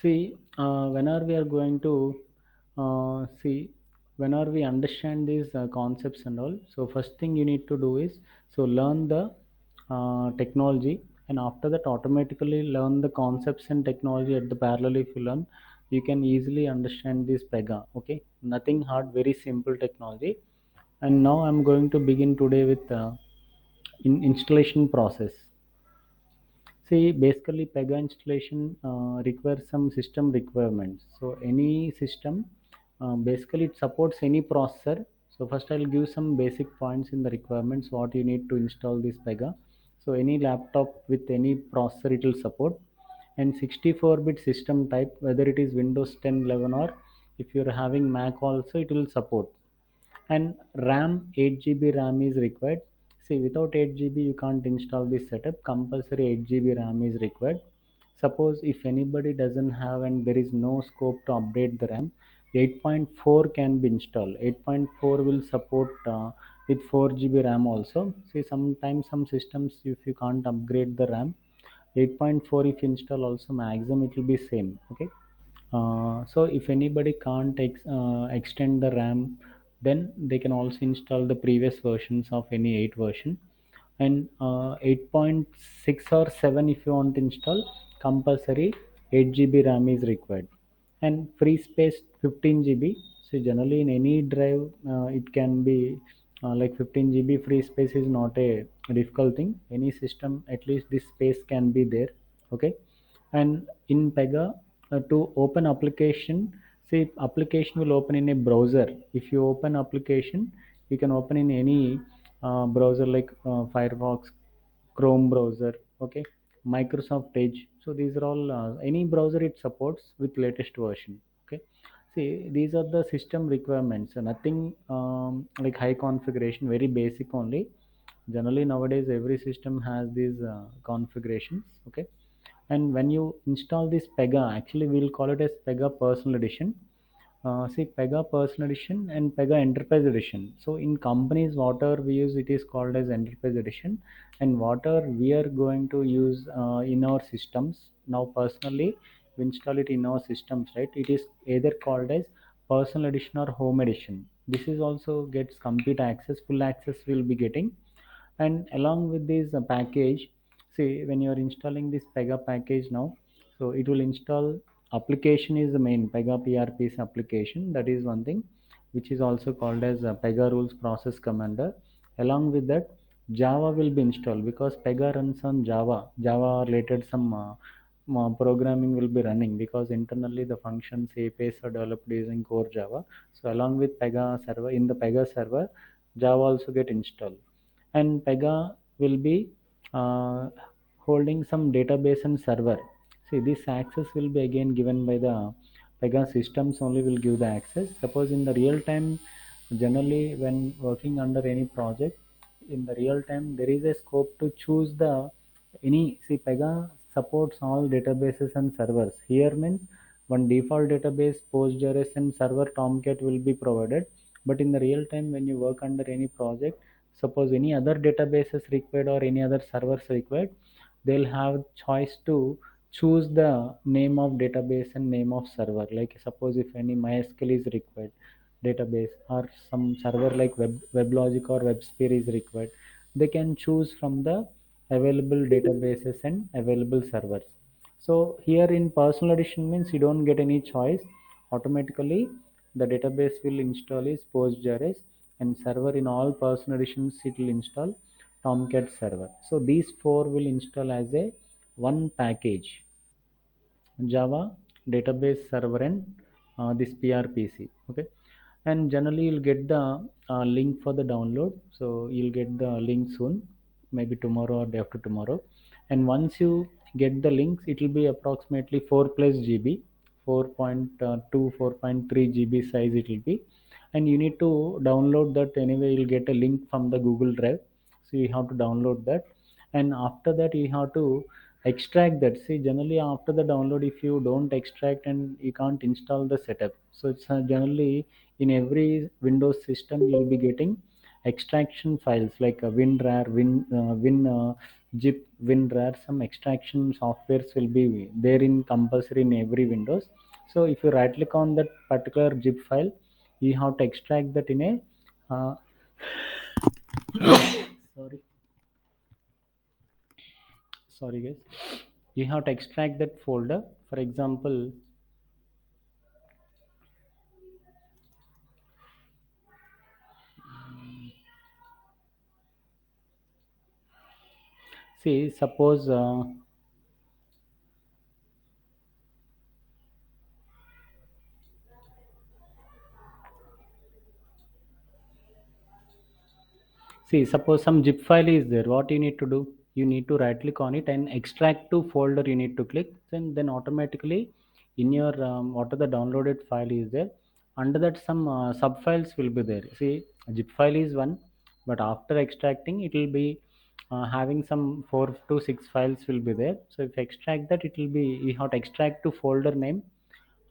See, whenever we are going to see, whenever we understand these concepts and all, so first thing you need to do is so learn the technology, and after that automatically learn the concepts and technology at the parallel. If you learn, you can easily understand this Pega. Okay, nothing hard, very simple technology. And now I'm going to begin today with installation process. See, basically, Pega installation requires some system requirements. So, any system, basically, it supports any processor. So, first, I'll give some basic points in the requirements what you need to install this Pega. So, any laptop with any processor, it will support, and 64-bit system type, whether it is Windows 10, 11, or if you're having Mac also, it will support. And RAM, 8 GB RAM is required. See, without 8 GB you can't install this setup. Compulsory 8 GB RAM is required. Suppose if anybody doesn't have and there is no scope to update the RAM, 8.4 can be installed. 8.4 will support with 4 GB RAM also. See, sometimes some systems, if you can't upgrade the RAM, 8.4 if install also, maximum it will be same. Okay. So if anybody can't extend the RAM, then they can also install the previous versions of any 8 version. And 8.6 or 7 if you want to install, compulsory 8 GB RAM is required. And free space 15 GB. So generally in any drive, it can be like 15 GB free space is not a difficult thing. Any system, at least this space can be there. Okay. And in Pega, to open application, see, application will open in a browser. If you open application, you can open in any browser like Firefox, Chrome browser. Okay, Microsoft Edge. So these are all any browser it supports with latest version. Okay, see, these are the system requirements. So nothing like high configuration, very basic only. Generally nowadays every system has these configurations. Okay. And when you install this Pega, actually we'll call it as Pega Personal Edition. See, Pega Personal Edition and Pega Enterprise Edition. So in companies, whatever we use, it is called as Enterprise Edition, and whatever we are going to use in our systems. Now, personally, we install it in our systems, right? It is either called as Personal Edition or Home Edition. This is also gets complete access, full access we'll be getting. And along with this package, see, when you are installing this Pega package now, so it will install application is the main Pega PRPC application. That is one thing, which is also called as Pega Rules Process Commander. Along with that, Java will be installed because Pega runs on Java related some programming will be running, because internally the functions APIs are developed using core Java. So along with Pega server, in the Pega server, Java also get installed. And Pega will be uh, holding some database and server. See, this access will be again given by the Pega systems only will give the access. Suppose in the real time, generally when working under any project, in the real time there is a scope to choose the any. See, Pega supports all databases and servers. Here means one default database, Postgres and server Tomcat will be provided. But in the real time, when you work under any project, suppose any other databases required or any other servers required, they'll have choice to choose the name of database and name of server. Like suppose if any MySQL is required database, or some server like WebLogic or WebSphere is required, they can choose from the available databases and available servers. So here in personal edition means you don't get any choice. Automatically the database will install is Postgres, and server in all personal editions it will install Tomcat server. So these four will install as a one package: Java, database server, and this PRPC. Okay, and generally you'll get the link for the download. So you'll get the link soon, maybe tomorrow or day after tomorrow. And once you get the links, it will be approximately 4 plus GB, 4.2, 4.3 GB size it will be. And you need to download that anyway. You'll get a link from the Google Drive, so you have to download that. And after that you have to extract that. See, generally after the download, if you don't extract, and you can't install the setup. So it's generally in every Windows system you'll be getting extraction files like a WinRAR, zip, winrar, some extraction softwares will be there in compulsory in every windows. So if you right click on that particular zip file, you have to extract that in a sorry sorry guys, you have to extract that folder. For example, see suppose see, suppose some zip file is there. What you need to do? You need to right click on it and extract to folder. You need to click. Then automatically in your what are the downloaded file is there. Under that some sub files will be there. See, zip file is one, but after extracting it will be having some 4 to 6 files will be there. So if you extract that, it will be you have to extract to folder name.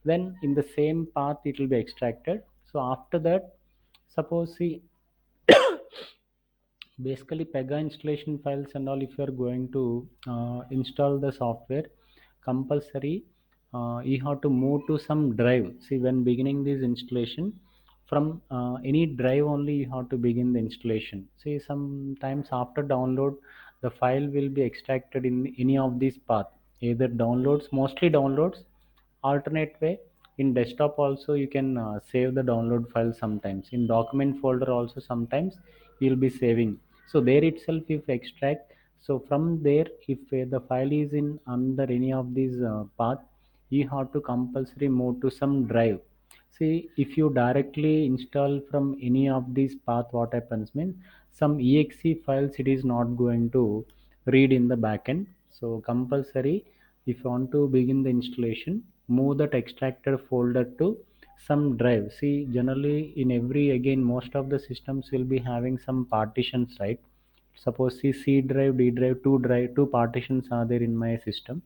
Then in the same path it will be extracted. So after that, suppose see basically Pega installation files and all, if you are going to install the software, compulsory you have to move to some drive. See, when beginning this installation, from any drive only you have to begin the installation. See, sometimes after download the file will be extracted in any of these path, either downloads, mostly downloads, alternate way in desktop also you can save the download file. Sometimes in document folder also sometimes you'll be saving. So there itself if extract, so from there if the file is in under any of these path, you have to compulsory move to some drive. See, if you directly install from any of these path, what happens means some exe files it is not going to read in the backend. So compulsory, if you want to begin the installation, move that extracted folder to some drive. See, generally in every, again most of the systems will be having some partitions, right? Suppose see C drive, D drive, two partitions are there in my system.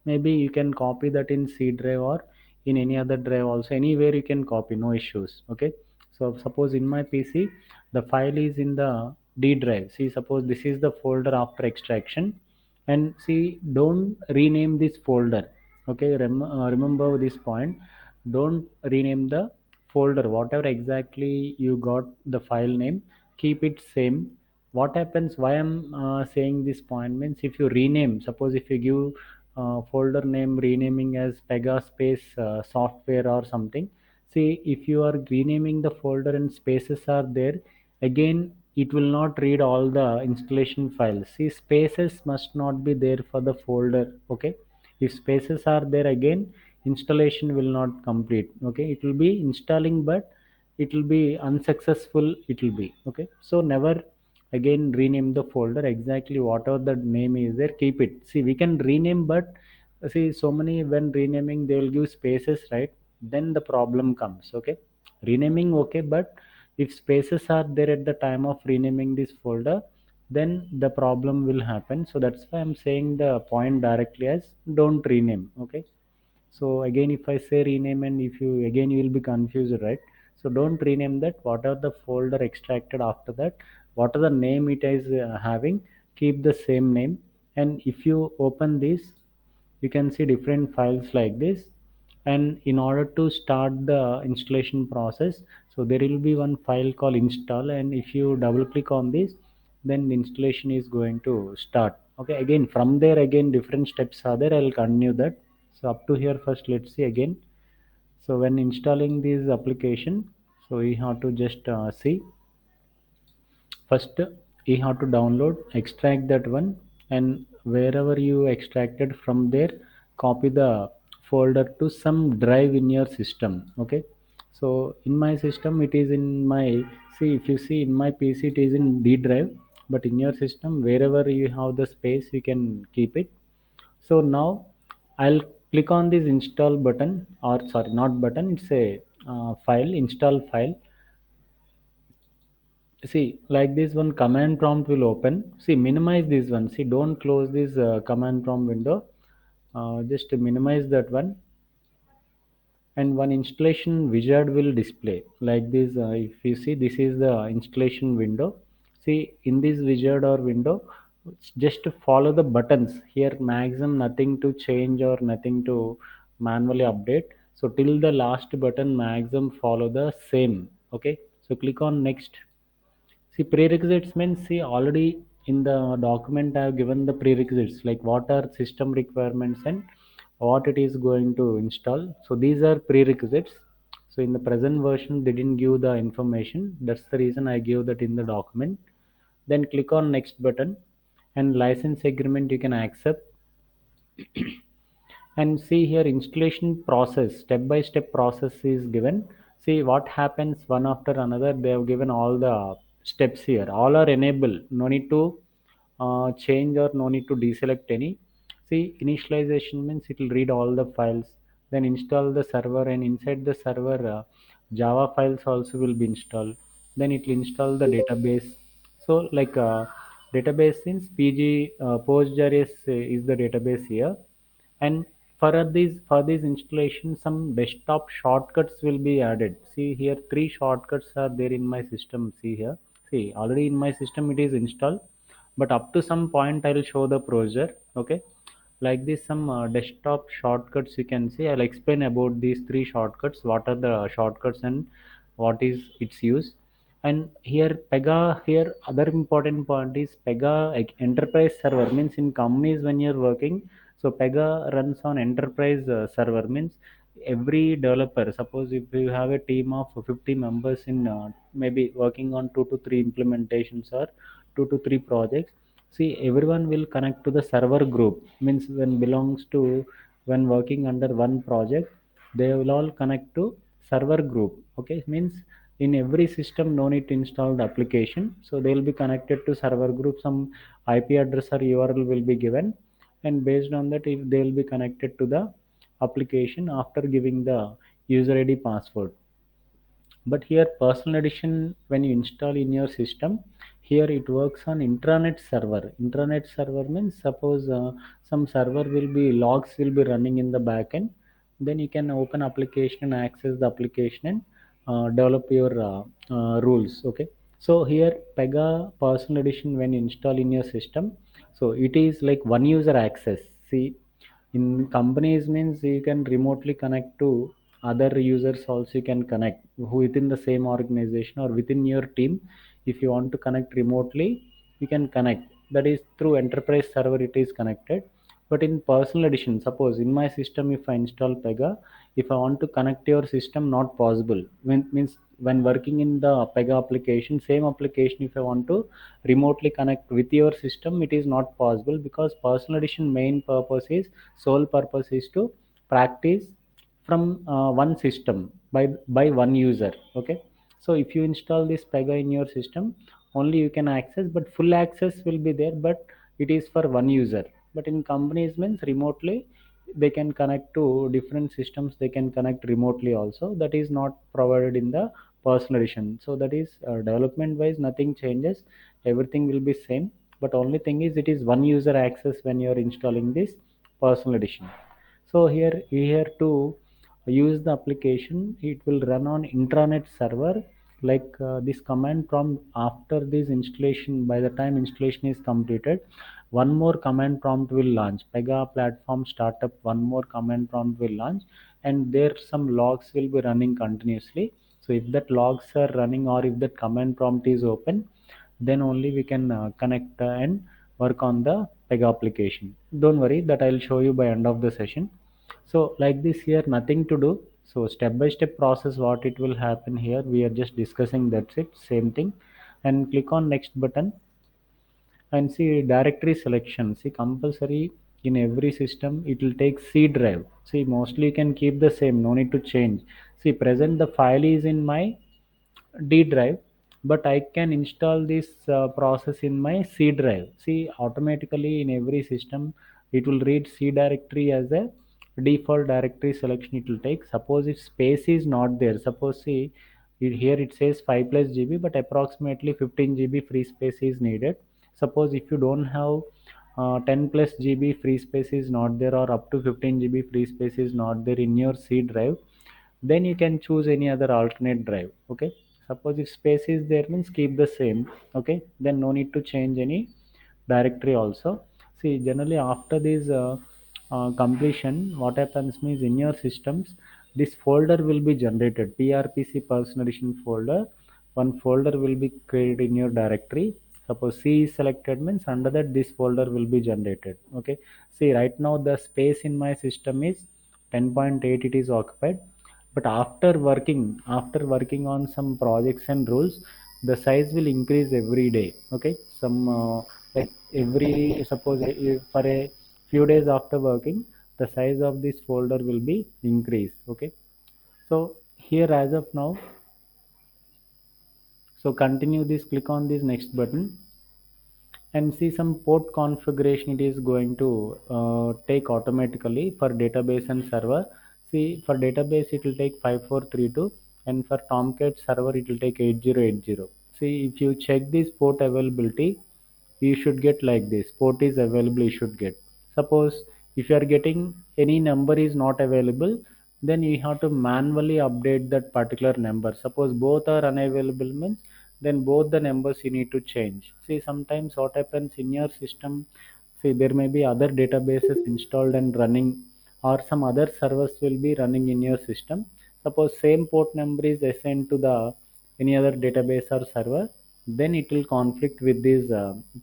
Maybe you can copy that in C drive or in any other drive also, anywhere you can copy, no issues. Okay, so suppose in my PC the file is in the D drive. See, suppose this is the folder after extraction, and see, don't rename this folder. Okay, remember this point. Don't rename the folder. Whatever exactly you got the file name, keep it same. What happens, why I'm saying this point means, if you rename, suppose if you give folder name renaming as Pega space software or something. See, if you are renaming the folder and spaces are there, again it will not read all the installation files. See, spaces must not be there for the folder. Okay, if spaces are there, again installation will not complete. Okay, it will be installing but it will be unsuccessful, it will be. Okay, so never again rename the folder. Exactly whatever the name is there, keep it. See, we can rename, but see, so many when renaming they will give spaces, right? Then the problem comes. Okay, renaming okay, but if spaces are there at the time of renaming this folder, then the problem will happen. So that's why I'm saying the point directly as don't rename. Okay, so again if I say rename, and if you again you will be confused, right? So don't rename that. What are the folder extracted after that, what are the name it is having, keep the same name. And if you open this, you can see different files like this. And in order to start the installation process, so there will be one file called install, and if you double click on this, then the installation is going to start. Okay, again from there again different steps are there, I'll continue that. So up to here, first let's see again. So when installing this application, so you have to just see, first you have to download, extract that one, and wherever you extracted from there, copy the folder to some drive in your system. Okay, so in my system it is in my, see, if you see in my PC it is in D drive, but in your system wherever you have the space you can keep it. So now I'll click on this install button, or sorry, not button, it's a file, install file. See, like this one command prompt will open. See, minimize this one. See, don't close this command prompt window. Just minimize that one, and one installation wizard will display like this. If you see, this is the installation window. See, in this wizard or window, just to follow the buttons here, maximum nothing to change or nothing to manually update. So till the last button maximum follow the same. Okay, so click on next. See, prerequisites means, see, already in the document I have given the prerequisites, like what are system requirements and what it is going to install. So these are prerequisites. So in the present version, they didn't give the information. That's the reason I give that in the document. Then click on next button, and license agreement you can accept. And see here, installation process, step by step process is given. See what happens one after another, they have given all the steps here, all are enabled, no need to change or no need to deselect any. See, initialization means it will read all the files, then install the server, and inside the server java files also will be installed. Then it will install the database. So like database since pg postgres is the database here. And for this installation, some desktop shortcuts will be added. See here, three shortcuts are there in my system. See here, see already in my system it is installed, but up to some point I'll show the procedure. Okay, like this, some desktop shortcuts you can see. I'll explain about these three shortcuts, what are the shortcuts and what is its use. And here Pega, here other important point is Pega, like enterprise server means in companies when you're working. So Pega runs on enterprise server means every developer, suppose if you have a team of 50 members in maybe working on 2 to 3 implementations or 2 to 3 projects. See, everyone will connect to the server group, means when belongs to, when working under one project, they will all connect to server group. Okay, means in every system no need to install the application, so they will be connected to server group. Some IP address or URL will be given, and based on that, if they will be connected to the application after giving the user ID password. But here personal edition, when you install in your system, here it works on intranet server. Intranet server means, suppose some server will be, logs will be running in the backend, then you can open application and access the application and develop your rules. Okay, so here Pega personal edition, when you install in your system, so it is like one user access. See, in companies means you can remotely connect to other users also, you can connect who within the same organization or within your team. If you want to connect remotely, you can connect, that is through enterprise server it is connected. But in personal edition, suppose in my system if I install Pega, if I want to connect your system, not possible. When means when working in the Pega application, same application, if I want to remotely connect with your system, it is not possible, because personal edition main purpose is, sole purpose is to practice from one system by one user. Okay, so if you install this Pega in your system, only you can access, but full access will be there, but it is for one user. But in companies means remotely, they can connect to different systems, they can connect remotely also, that is not provided in the personal edition. So that is development wise nothing changes, everything will be same, but only thing is it is one user access when you are installing this personal edition. So here to use the application, it will run on intranet server. Like this command prompt, after this installation, by the time installation is completed, one more command prompt will launch, Pega platform startup, one more command prompt will launch, and there some logs will be running continuously. So if that logs are running, or if that command prompt is open, then only we can connect and work on the Pega application. Don't worry, that I'll show you by end of the session. So like this here, nothing to do. So step by step process, what it will happen here, we are just discussing, that's it, same thing. And click on next button, and see directory selection. See, compulsory in every system it will take C drive. See, mostly you can keep the same, no need to change. See, present the file is in my D drive, but I can install this process in my C drive. See, automatically in every system, it will read C directory as a default directory selection it will take. Suppose if space is not there, suppose see, here it says 5 plus GB, but approximately 15 GB free space is needed. Suppose if you don't have 10 plus GB free space is not there, or up to 15 GB free space is not there in your C drive, then you can choose any other alternate drive. Okay, suppose if space is there means keep the same. Okay, then no need to change any directory also. See, generally after this completion, what happens means in your systems this folder will be generated, PRPC personal edition folder. One folder will be created in your directory. Suppose C is selected means under that this folder will be generated. Okay, see, right now the space in my system is 10.8, it is occupied. But after working on some projects and rules, the size will increase every day. Okay, some like every, suppose for a few days after working, the size of this folder will be increased. Okay, so here as of now, so continue this, click on this next button and see some port configuration it is going to take automatically for database and server. See, for database it will take 5432, and for Tomcat server it will take 8080. See, if you check this port availability, you should get like this: port is available, you should get. Suppose if you are getting any number is not available, then you have to manually update that particular number. Suppose both are unavailable means, then both the numbers you need to change. See, sometimes what happens in your system, see, there may be other databases installed and running, or some other servers will be running in your system. Suppose same port number is assigned to the any other database or server, then it will conflict with this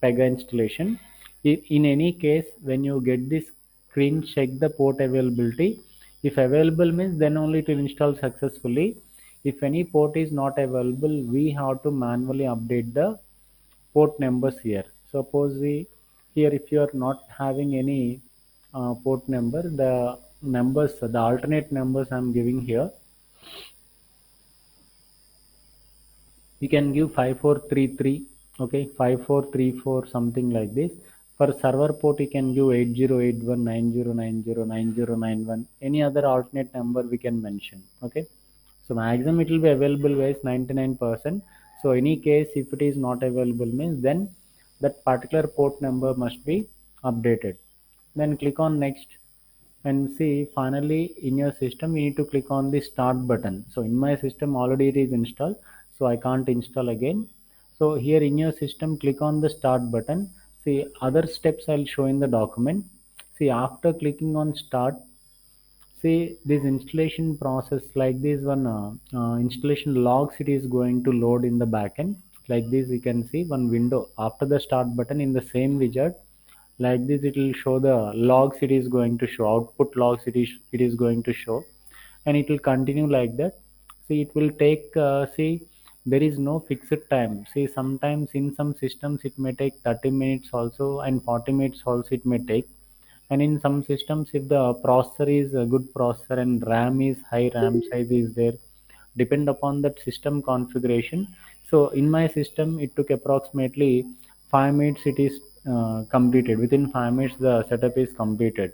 Pega installation. In any case, when you get this screen, check the port availability. If available means, then only it will install successfully. If any port is not available, we have to manually update the port numbers here. Suppose we here, if you are not having any port number, the numbers, the alternate numbers I am giving here, you can give 5433. Okay, 5434, something like this. For server port you can give 8081, 9090, 9091, any other alternate number we can mention. Okay, so maximum it will be available wise 99%. So any case if it is not available means, then that particular port number must be updated. Then click on next and see, finally in your system you need to click on the start button. So in my system already it is installed, so I can't install again. So here in your system, click on the start button. See, other steps I'll show in the document. See, after clicking on start, see this installation process, like this one installation logs it is going to load in the backend. Like this you can see one window after the start button in the same widget. Like this it will show the logs, it is going to show output logs, it is going to show, and it will continue like that. See, it will take see, there is no fixed time. See, sometimes in some systems it may take 30 minutes also, and 40 minutes also it may take. And in some systems, if the processor is a good processor and RAM is high, RAM size is there, depend upon that system configuration. So in my system it took approximately 5 minutes, it is completed. Within 5 minutes the setup is completed.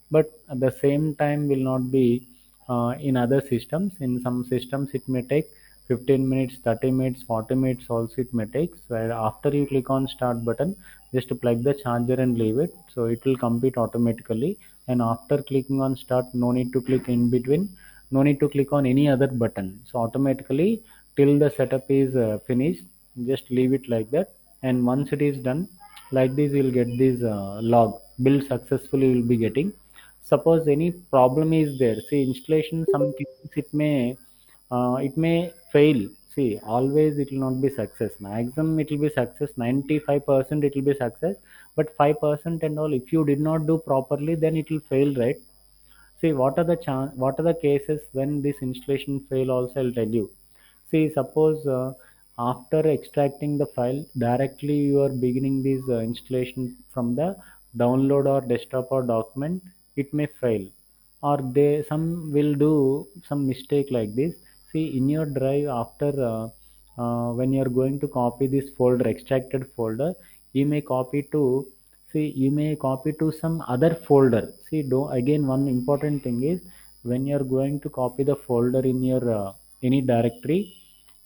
But at the same time will not be in other systems. In some systems it may take 15 minutes, 30 minutes, 40 minutes also it may take. So after you click on start button, just plug the charger and leave it, so it will complete automatically. And after clicking on start, no need to click in between, no need to click on any other button. So automatically till the setup is finished, just leave it like that. And once it is done, like this you'll get this log, build successfully you will be getting. Suppose any problem is there, see, installation some cases it may fail. See, always it will not be success. Maximum it will be success, 95% it will be success. But 5% and all, if you did not do properly, then it will fail, right? See, what are the cases when this installation fail also, I'll tell you. See, suppose after extracting the file, directly you are beginning this installation from the download or desktop or document, it may fail. Or they some will do some mistake like this. See, in your drive, after when you are going to copy this folder, extracted folder, you may copy to, see, you may copy to some other folder. See, do again, one important thing is, when you are going to copy the folder in your any directory,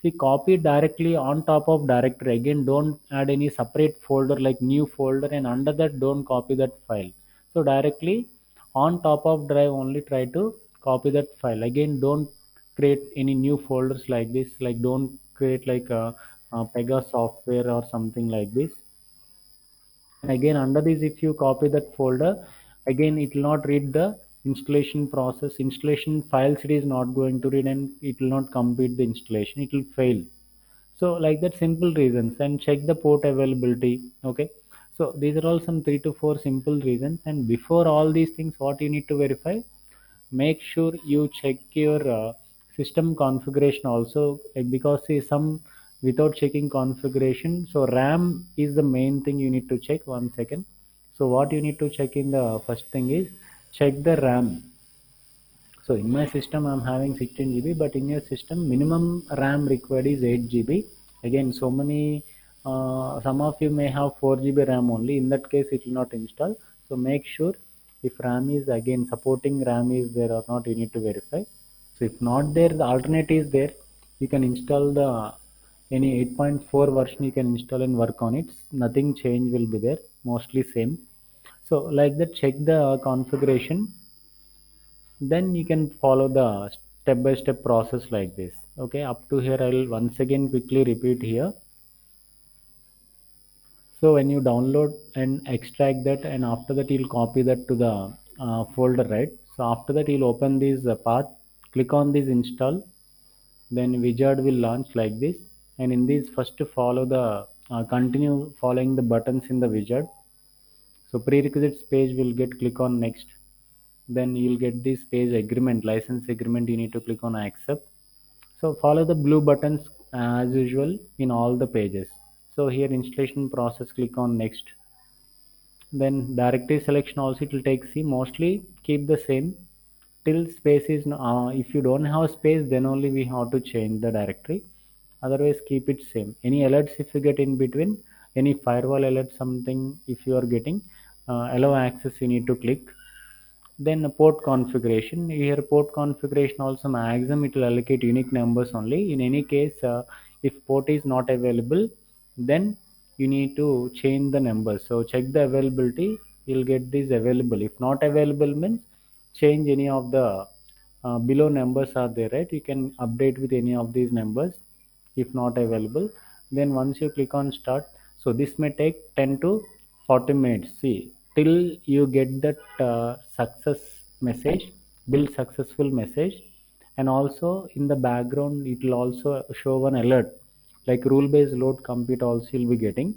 see, copy directly on top of directory. Again, don't add any separate folder like new folder, and under that don't copy that file. So directly on top of drive only try to copy that file. Again, don't create any new folders like this, like don't create like a Pega software or something like this. Again under this, if you copy that folder, again it will not read the installation process, installation files it is not going to read, and it will not complete the installation, it will fail. So like that, simple reasons. And check the port availability. Okay, so these are all some 3 to 4 simple reasons. And before all these things, what you need to verify, make sure you check your system configuration also, because see, some without checking configuration, so RAM is the main thing you need to check. One second. So what you need to check in the first thing is, check the RAM. So in my system I'm having 16 GB, but in your system minimum RAM required is 8 GB. Again, so many, some of you may have 4 GB RAM only. In that case, it will not install. So make sure if RAM is, again, supporting RAM is there or not, you need to verify. So if not there, the alternate is there. You can install the any 8.4 version, you can install and work on it. Nothing change will be there, mostly same. So like that, check the configuration, then you can follow the step by step process like this. Okay, up to here I'll once again quickly repeat here. So when you download and extract that, and after that you'll copy that to the folder, right? So after that you'll open this path, click on this install, then wizard will launch like this. And in this, first to follow the continue following the buttons in the wizard. So prerequisites page will get, click on next, then you'll get this page agreement, license agreement, you need to click on accept. So follow the blue buttons as usual in all the pages. So here installation process, click on next. Then directory selection also it will take, see, mostly keep the same till space is if you don't have space, then only we have to change the directory. Otherwise keep it same. Any alerts if you get in between, any firewall alert something if you are getting, allow access you need to click. Then port configuration, here port configuration also maximum it will allocate unique numbers only. In any case, if port is not available, then you need to change the numbers. So check the availability, you'll get this available. If not available means, change any of the below numbers are there, right? You can update with any of these numbers if not available. Then once you click on start, so this may take 10 to 40 minutes, see, till you get that success message, build successful message. And also in the background it will also show one alert like rule based load complete also you'll be getting.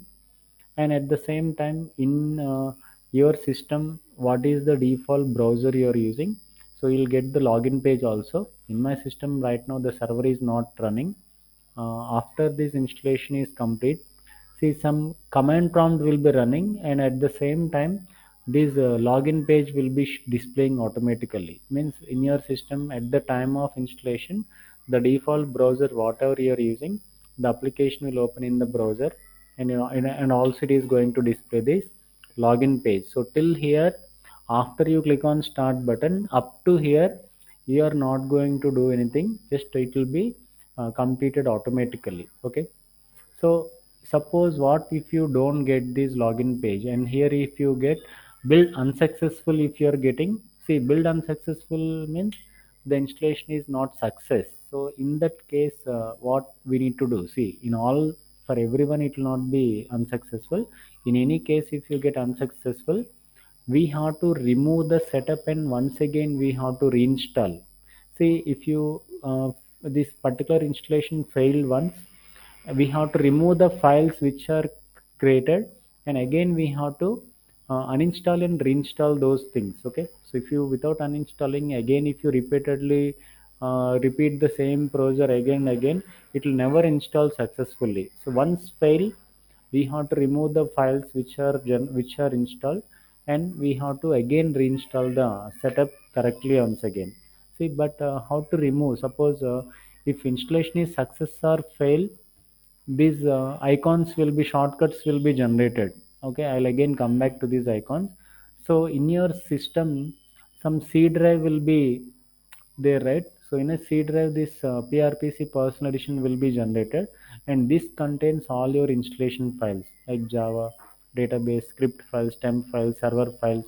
And at the same time in your system, what is the default browser you are using, so you'll get the login page also. In my system right now the server is not running. After this installation is complete, see, some command prompt will be running, and at the same time this login page will be displaying automatically. Means in your system at the time of installation, the default browser whatever you are using, the application will open in the browser. And you know, and also it is going to display this login page. So till here, after you click on start button, up to here you are not going to do anything, just it will be completed automatically. Okay, so suppose what if you don't get this login page, and here if you get build unsuccessful, if you are getting, see, build unsuccessful means the installation is not success. So in that case, what we need to do, see, in all, for everyone it will not be unsuccessful. In any case, if you get unsuccessful, we have to remove the setup and once again we have to reinstall. See, if you this particular installation failed once, we have to remove the files which are created, and again we have to uninstall and reinstall those things. Okay, so if you without uninstalling, again if you repeatedly repeat the same procedure again and again, it will never install successfully. So once fail, we have to remove the files which are installed, and we have to again reinstall the setup correctly once again. See, but how to remove, suppose if installation is success or fail, these icons will be, shortcuts will be generated. Okay, I'll again come back to these icons. So in your system, some C drive will be there, right? So in a C drive, this PRPC personal edition will be generated, and this contains all your installation files like Java, database, script files, temp files, server files.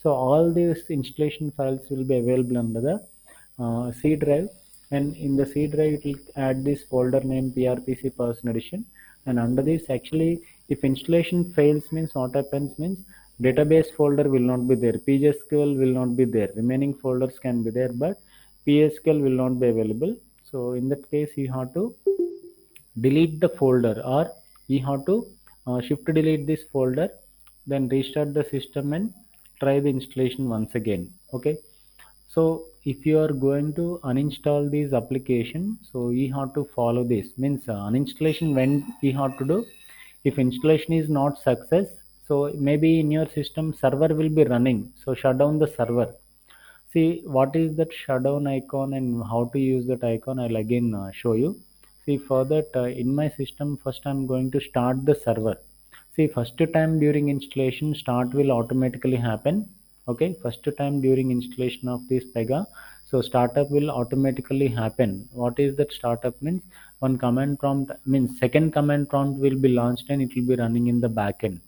So all these installation files will be available under the C drive, and in the C drive it will add this folder name PRPC person edition. And under this, actually If installation fails means what happens means database folder will not be there, PGSQL will not be there, remaining folders can be there, but PSQL will not be available. So in that case you have to delete the folder, or you have to shift delete this folder, then restart the system and try the installation once again. Okay, so if you are going to uninstall this application, so you have to follow this means uninstallation when you have to do. If installation is not success, so maybe in your system server will be running, so shut down the server. See what is that shutdown icon and how to use that icon, I'll again show you. See for that in my system first I'm going to start the server. See first time during installation start will automatically happen. Okay, first time during installation of this Pega, so startup will automatically happen. What is that startup means, one command prompt means second command prompt will be launched and it will be running in the backend.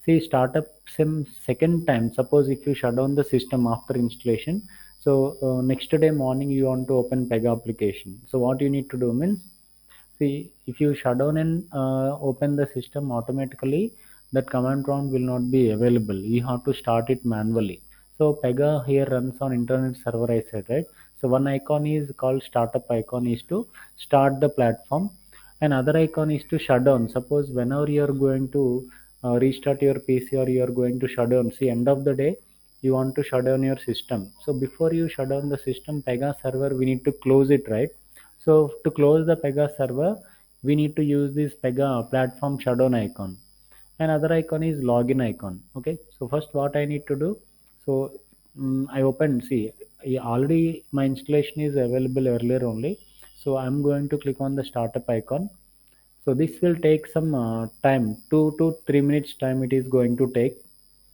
See startup sim second time, suppose if you shut down the system after installation, so next day morning you want to open Pega application, so what you need to do means, see if you shut down and open the system automatically, that command prompt will not be available, you have to start it manually. So Pega here runs on internet server, I said, right? So one icon is called startup icon is to start the platform, and other icon is to shut down. Suppose whenever you are going to restart your PC or you are going to shut down, see end of the day you want to shut down your system, so before you shut down the system Pega server we need to close it, right? So to close the Pega server we need to use this Pega platform shutdown icon. Another icon is login icon. Okay, so first what I need to do, so I open, see already my installation is available earlier only, so I'm going to click on the startup icon. So this will take some time, 2 to 3 minutes time it is going to take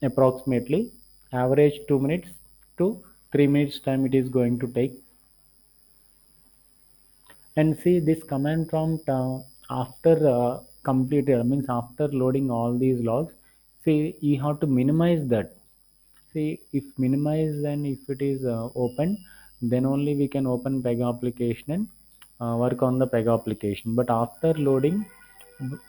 approximately, average 2 minutes to 3 minutes time it is going to take. And see this command prompt after completed means after loading all these logs, see you have to minimize that. See if minimize and if it is open, then only we can open Pega application and work on the Pega application. But after loading,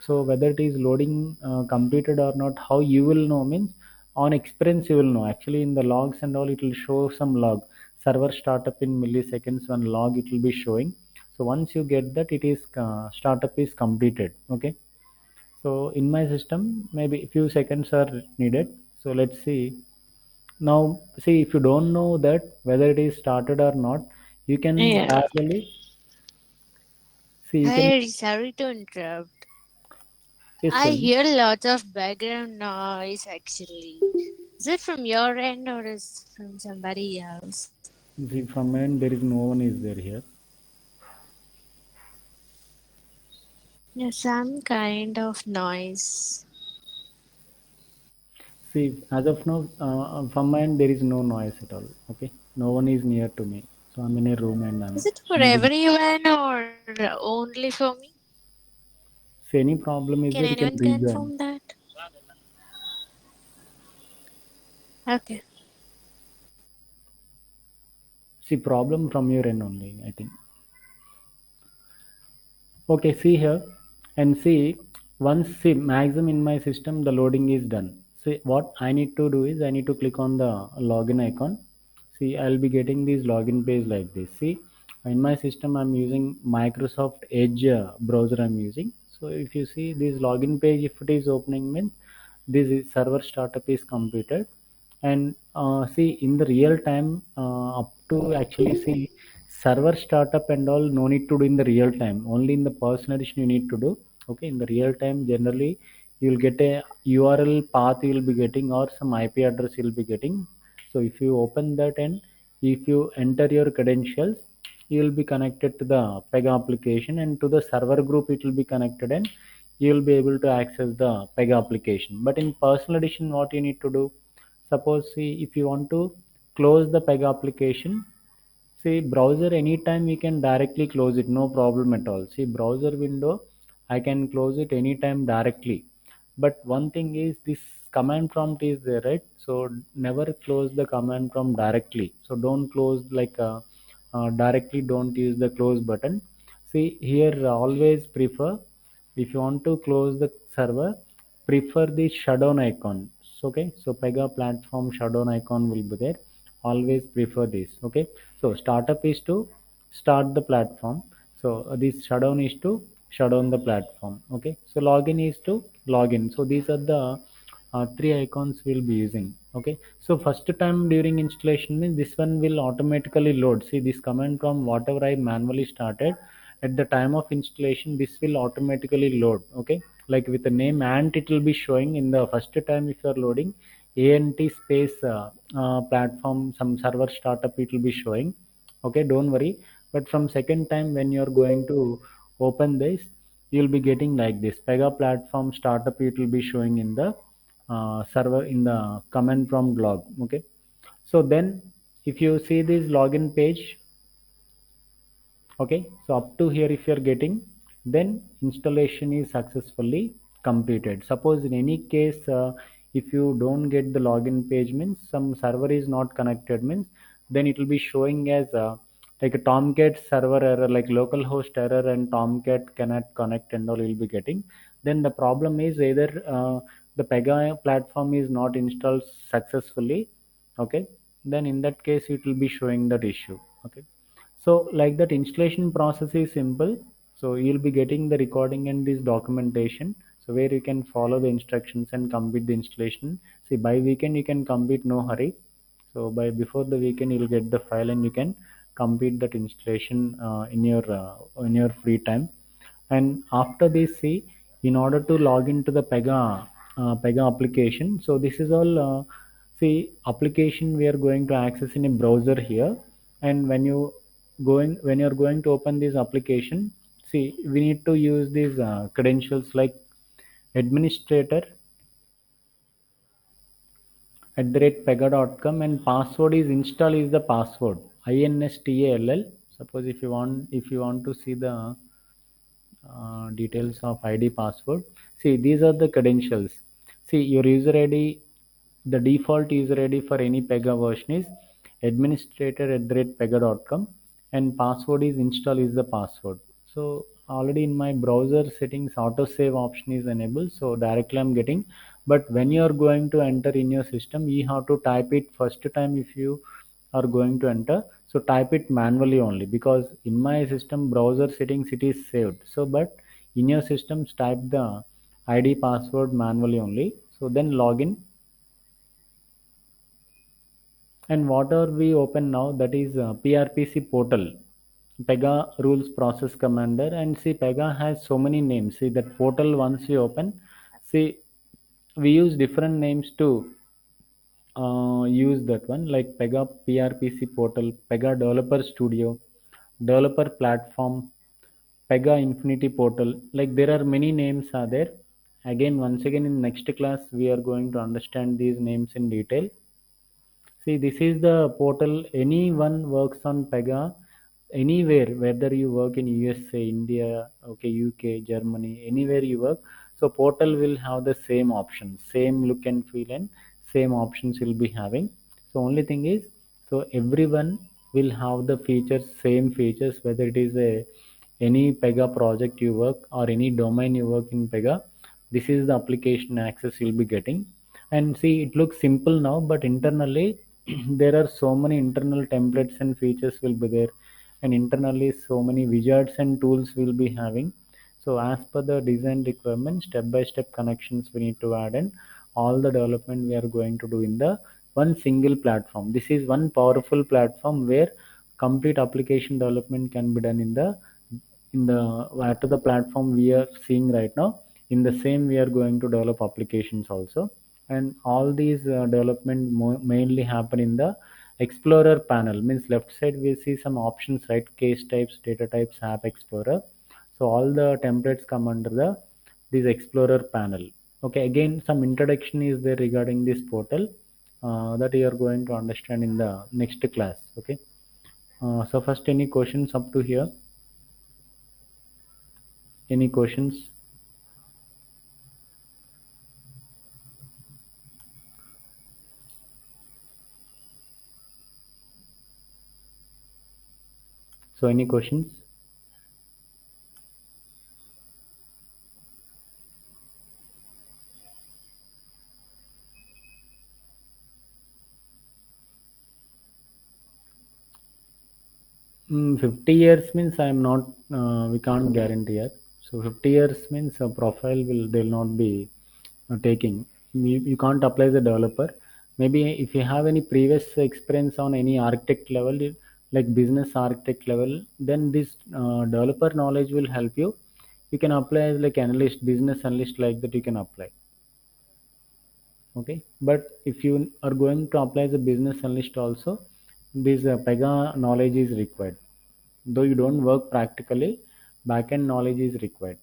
so whether it is loading completed or not, how you will know means on experience you will know. Actually in the logs and all it will show some log, server startup in milliseconds, one log it will be showing. So once you get that, it is startup is completed. Okay, so in my system maybe few seconds are needed. So let's see. Now see if you don't know that whether it is started or not, you can Yeah. parallelly see, you can. Hi, sorry to interrupt. Yes, I tell me. hear a lot of background noise actually. Is it from your end or is it from somebody else? See, from my end, there is no one is there here. Yeah, some kind of noise. See, as of now, from my end, there is no noise at all. Okay, no one is near to me. So I'm in a room and I'm Is it for only. everyone or only for me? See, any problem is Can there, you can anyone rejoin. confirm that? Okay. See, problem from your end only, I think. Okay, see here and see, once see maximum in my system the loading is done. See what I need to do is I need to click on the login icon. See I'll be getting this login page like this. See in my system I'm using Microsoft Edge browser I'm using. So if you see this login page, if it is opening means this server startup is completed. And see in the real time up to actually see server startup and all no need to do in the real time, only in the personal edition you need to do. Okay, in the real time generally you will get a URL path you will be getting or some IP address you will be getting. So if you open that and if you enter your credentials, you will be connected to the Pega application, and to the server group it will be connected, and you will be able to access the Pega application. But in personal edition what you need to do, suppose see if you want to close the Pega application, see browser anytime we can directly close it, no problem at all. See browser window I can close it anytime directly. But one thing is this command prompt is there, right? So never close the command prompt directly. So don't close like directly, don't use the close button. See here always prefer, if you want to close the server, prefer the shutdown icon. So, okay, so Pega platform shutdown icon will be there. Always prefer this. Okay, so startup is to start the platform. So this shutdown is to shut down the platform. Okay, so login is to login. So these are the three icons we'll be using. Okay, so first time during installation means this one will automatically load. See this command from whatever I manually started at the time of installation, this will automatically load. Okay, like with the name ant, it will be showing in the first time if you are loading ant space platform some server startup, it will be showing. Okay, don't worry. But from second time when you are going to open this, you will be getting like this Pega platform startup, it will be showing in the server in the command prompt log. Okay, so then if you see this login page, okay, so up to here if you are getting, then installation is successfully completed. Suppose in any case if you don't get the login page means some server is not connected means, then it will be showing as like a tomcat server error, like localhost error and tomcat cannot connect and all you'll be getting. Then the problem is either the Pega platform is not installed successfully. Okay, then in that case it will be showing that issue. Okay, so like that installation process is simple. So you'll be getting the recording and this documentation. So where you can follow the instructions and complete the installation. See by weekend you can complete, no hurry. So by before the weekend you'll get the file and you can complete that installation in your free time. And after this, see, in order to log into the Pega application, so this is all see application we are going to access in a browser here. And when you're going to open this application, see we need to use these credentials like administrator @pega.com, and password is install is the password install. Suppose if you want to see the details of ID password. See, these are the credentials. See, your user ID, the default user ID for any Pega version is administrator @pega.com, and password is install is the password. So already in my browser settings, auto save option is enabled. So directly I'm getting, but when you are going to enter in your system, you have to type it first time if you are going to enter. So type it manually only, because in my system browser settings it is saved. So but in your systems type the ID password manually only. So then login, and whatever we open now, that is PRPC portal, Pega Rules Process Commander. And see Pega has so many names. See that portal once you open, see we use different names to use that one, like Pega PRPC portal, Pega Developer Studio, Developer Platform, Pega Infinity Portal. Like there are many names are there. Again, once again in next class we are going to understand these names in detail. See, this is the portal. Anyone works on Pega anywhere, whether you work in USA, India, okay, UK, Germany, anywhere you work. So portal will have the same options, same look and feel, and same options will be having. So only thing is, so everyone will have the features, same features, whether it is a any Pega project you work or any domain you work in Pega. This is the application access you'll be getting. And see, it looks simple now, but internally there are so many internal templates and features will be there, and internally so many wizards and tools will be having. So as per the design requirement, step by step connections we need to add, and all the development we are going to do in the one single platform. This is one powerful platform where complete application development can be done in the at the platform we are seeing right now. In the same we are going to develop applications also. And all these development mainly happen in the explorer panel. Means left side we see some options, right? Case types, data types, app explorer. So all the templates come under the this explorer panel. Okay, again some introduction is there regarding this portal that you are going to understand in the next class. Okay, so first, any questions up to here? Any questions? So any questions? 50 years means I'm not, we can't guarantee it. So 50 years means a profile will, they'll not be taking. You can't apply as a developer. Maybe if you have any previous experience on any architect level, like business architect level, then this developer knowledge will help you. You can apply as like analyst, business analyst, like that you can apply. Okay, but if you are going to apply as a business analyst also, this Pega knowledge is required. Though you don't work practically, backend knowledge is required.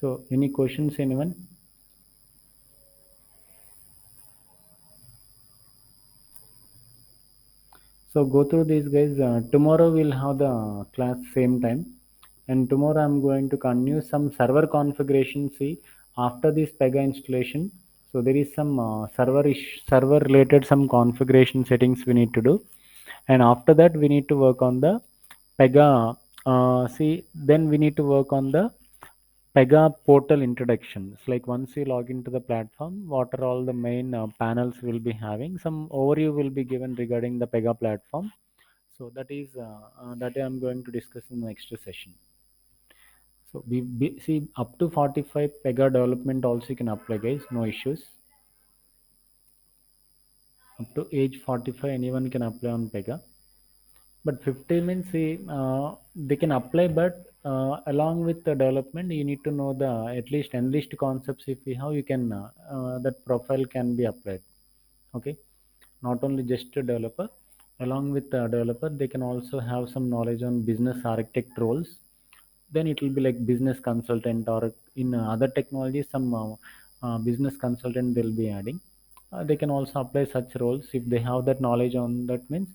So any questions, anyone? So go through these guys. Tomorrow we'll have the class same time, and tomorrow I'm going to continue some server configuration. See, after this Pega installation, so there is some server related some configuration settings we need to do, and after that we need to work on the Pega. See, then we need to work on the Pega Portal introductions. Like once you log into the platform, what are all the main panels will be having? Some overview will be given regarding the Pega platform. So that is that I'm going to discuss in the next session. So we see up to 45 Pega development also you can apply, guys. No issues. Up to age 45, anyone can apply on Pega. But 50 means see, they can apply, but along with the development, you need to know the at least enlist concepts. If you have, you can that profile can be applied. Okay, not only just a developer. Along with the developer, they can also have some knowledge on business architect roles. Then it will be like business consultant, or in other technologies, some business consultant they'll be adding. They can also apply such roles if they have that knowledge on that means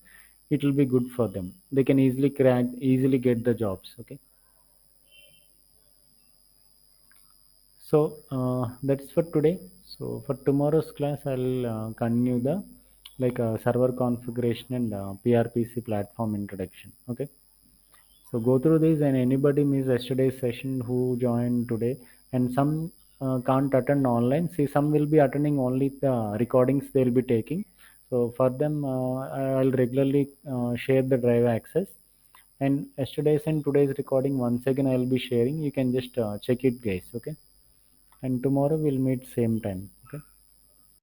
it will be good for them. They can easily crack, easily get the jobs. Okay, so that's for today. So for tomorrow's class, I'll continue the like server configuration and PRPC platform introduction. Okay. So go through this, and anybody missed yesterday's session who joined today, and some can't attend online. See, some will be attending only the recordings they'll be taking. So for them, I'll regularly share the drive access. And yesterday's and today's recording once again I'll be sharing. You can just check it, guys. Okay. And tomorrow we'll meet same time.